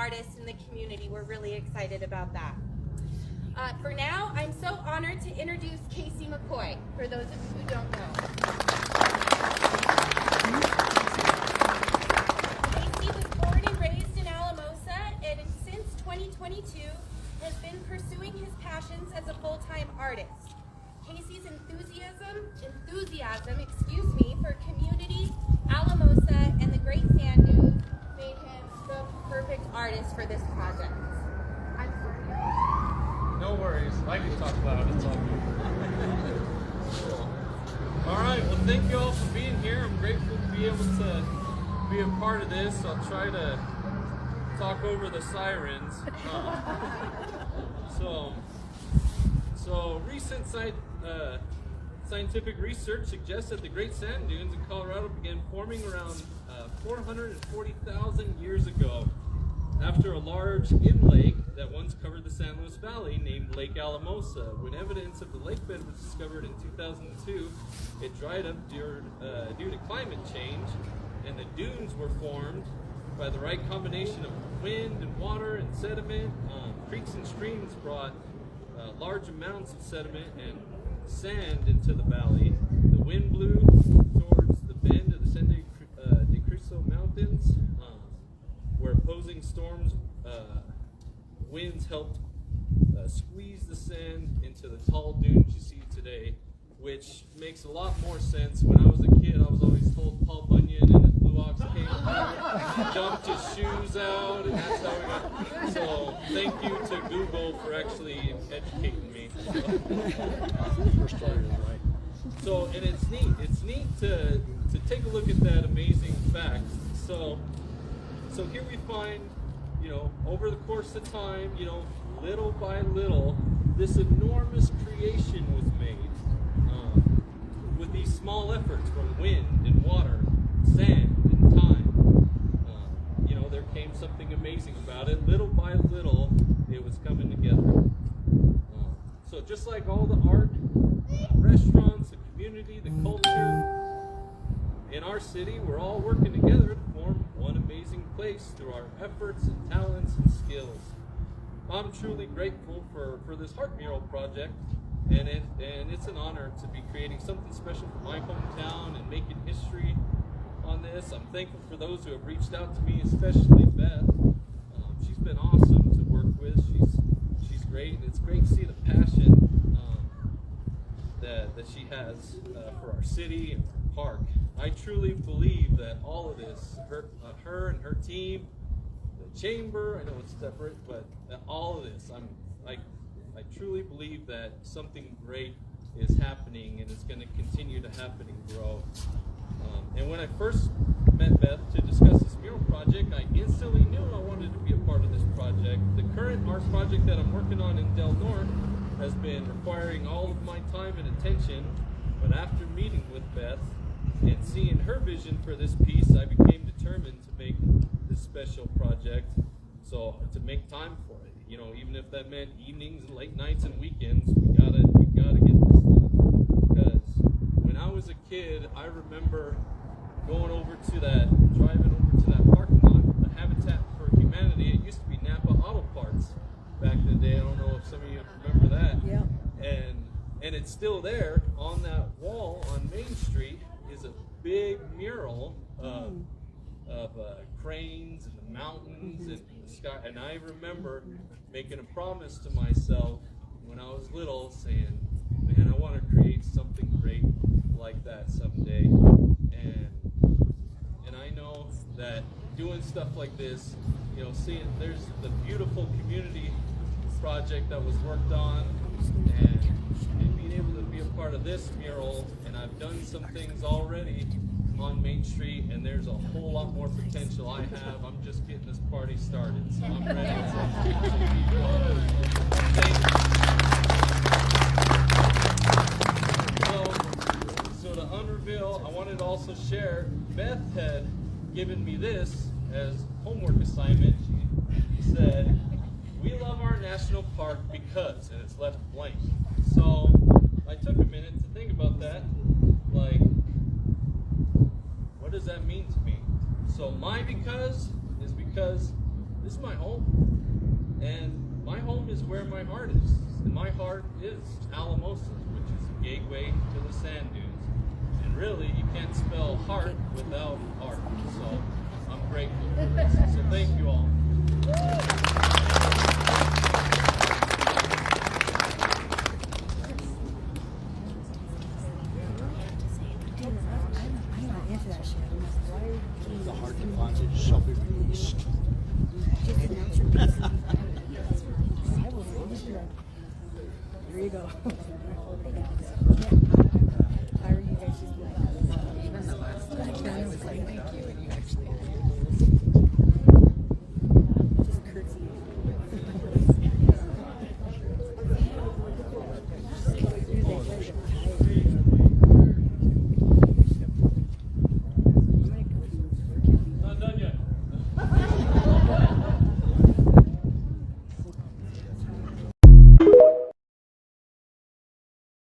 artists in the community. We're really excited about that. For now, I'm so honored to introduce Casey McCoy, for those of you who don't know. Casey was born and raised in Alamosa, and since 2022 has been pursuing his passions as a full-time artist. Casey's enthusiasm, for community, Alamosa, and the Great Sand Dunes made him the perfect artist for this project. I'm sorry. No worries. I can talk loud. It's all good. Cool. All right. Well, thank you all for being here. I'm grateful to be able to be a part of this. I'll try to talk over the sirens. So recent scientific research suggests that the Great Sand Dunes in Colorado began forming around 440,000 years ago after a large in-lake that once covered the San Luis Valley named Lake Alamosa. When evidence of the lake bed was discovered in 2002, it dried up due to climate change, and the dunes were formed by the right combination of wind and water and sediment. Creeks and streams brought large amounts of sediment and sand into the valley. The wind blew towards the bend of the San de Cristo Mountains, where opposing storms, winds helped squeeze the sand into the tall dunes you see today, which makes a lot more sense. When I was a kid, I was always told Paul Bunyan and his Blue Ox came through, dumped his shoes out, and that's how we got. So thank you to Google for actually educating me. So, and it's neat to take a look at that amazing fact. So here we find, over the course of time, little by little, this enormous creation was made with these small efforts from wind and water, sand and time. There came something amazing about it. Little by little, it was coming together. So just like all the art, restaurants, the community, the culture in our city, we're all working together to form one amazing place through our efforts and talents and skills. I'm truly grateful for this Heart Mural Project, and it's an honor to be creating something special for my hometown and making history on this. I'm thankful for those who have reached out to me, especially Beth. She's been awesome to work with. She's great, and it's great to see the passion that she has for our city and for park. I truly believe that all of this, her and her team, the chamber, I know it's separate, but all of this, I truly believe that something great is happening, and it's going to continue to happen and grow. And when I first met Beth to discuss this mural project, I instantly knew I wanted to be a part of this project. The current art project that I'm working on in Del Norte has been requiring all of my time and attention, but after meeting with Beth and seeing her vision for this piece, I became determined to make this special project, so to make time for it. Even if that meant evenings and late nights and weekends, we gotta get this done. Because when I was a kid, I remember driving over to that parking lot, the Habitat for Humanity. It used to be Napa Auto Parts back in the day. I don't know if some of you remember that. Yeah. And it's still there. On that wall on Main Street is a big mural of cranes and the mountains and the sky. And I remember making a promise to myself when I was little, saying, man, I want to create something great like that someday. And I know that doing stuff like this, seeing there's the beautiful community project that was worked on, and being able to be a part of this mural, and I've done some things already on Main Street, and there's a whole lot more potential I have. I'm just getting this party started, so I'm ready So to unreveal, I wanted to also share, Beth had given me this as homework assignment. She said, we love our national park because, and it's left blank. So I took a minute to think about that, like, what does that mean to me? So my because is because this is my home. And my home is where my heart is. And my heart is Alamosa, which is a gateway to the sand dunes. And really, you can't spell heart without art. So I'm grateful for this. So thank you all. The heart deposit shall be released. Here you go.